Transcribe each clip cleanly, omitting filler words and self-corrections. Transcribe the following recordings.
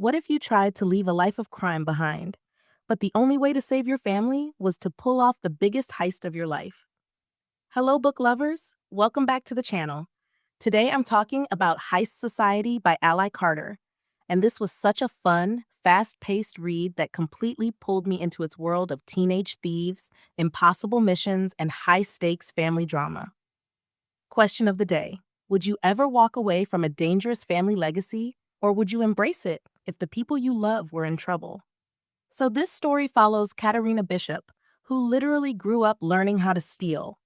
What if you tried to leave a life of crime behind, but the only way to save your family was to pull off the biggest heist of your life? Hello, book lovers. Welcome back to the channel. Today I'm talking about Heist Society by Ally Carter. And this was such a fun, fast-paced read that completely pulled me into its world of teenage thieves, impossible missions, and high-stakes family drama. Question of the day. Would you ever walk away from a dangerous family legacy, or would you embrace it if the people you love were in trouble? So this story follows Katarina Bishop, who literally grew up learning how to steal.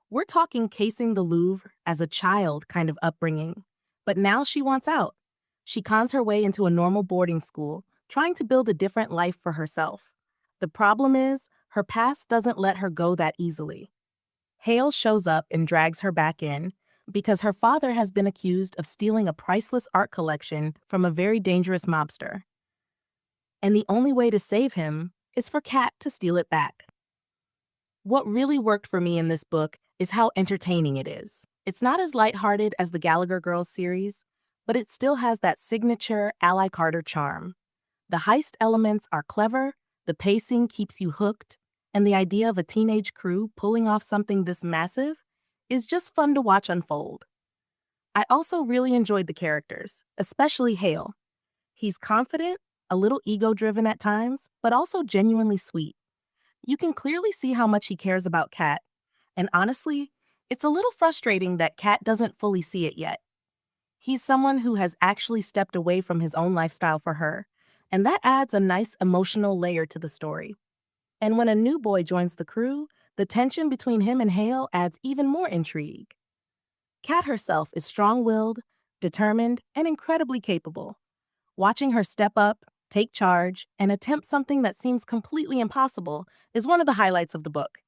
We're talking casing the Louvre as a child kind of upbringing. But now she wants out. She cons her way into a normal boarding school, trying to build a different life for herself. The problem is, her past doesn't let her go that easily. Hale shows up and drags her back in because her father has been accused of stealing a priceless art collection from a very dangerous mobster. And the only way to save him is for Kat to steal it back. What really worked for me in this book is how entertaining it is. It's not as lighthearted as the Gallagher Girls series, but it still has that signature Ally Carter charm. The heist elements are clever, the pacing keeps you hooked, and the idea of a teenage crew pulling off something this massive is just fun to watch unfold. I also really enjoyed the characters, especially Hale. He's confident, a little ego-driven at times, but also genuinely sweet. You can clearly see how much he cares about Kat, and honestly, it's a little frustrating that Kat doesn't fully see it yet. He's someone who has actually stepped away from his own lifestyle for her, and that adds a nice emotional layer to the story. And when a new boy joins the crew, the tension between him and Hale adds even more intrigue. Kat herself is strong-willed, determined, and incredibly capable. Watching her step up, take charge, and attempt something that seems completely impossible is one of the highlights of the book.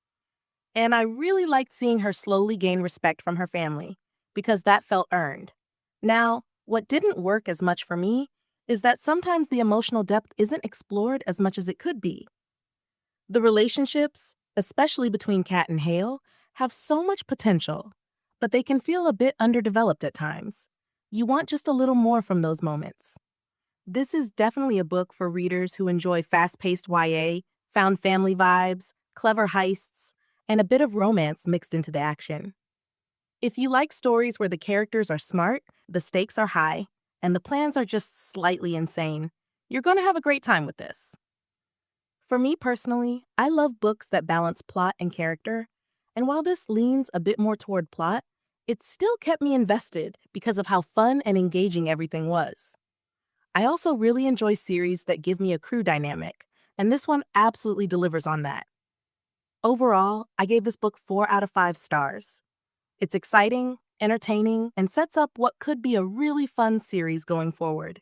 And I really liked seeing her slowly gain respect from her family, because that felt earned. Now, what didn't work as much for me is that sometimes the emotional depth isn't explored as much as it could be. The relationships, especially between Kat and Hale, have so much potential, but they can feel a bit underdeveloped at times. You want just a little more from those moments. This is definitely a book for readers who enjoy fast-paced YA, found family vibes, clever heists, and a bit of romance mixed into the action. If you like stories where the characters are smart, the stakes are high, and the plans are just slightly insane, you're going to have a great time with this. For me personally, I love books that balance plot and character, and while this leans a bit more toward plot, it still kept me invested because of how fun and engaging everything was. I also really enjoy series that give me a crew dynamic, and this one absolutely delivers on that. Overall, I gave this book 4 out of 5 stars. It's exciting, entertaining, and sets up what could be a really fun series going forward.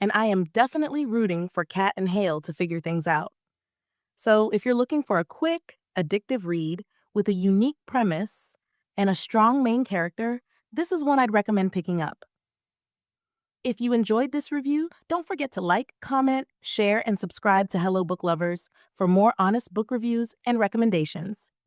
And I am definitely rooting for Kat and Hale to figure things out. So if you're looking for a quick, addictive read with a unique premise and a strong main character, this is one I'd recommend picking up. If you enjoyed this review, don't forget to like, comment, share, and subscribe to Hello Book Lovers for more honest book reviews and recommendations.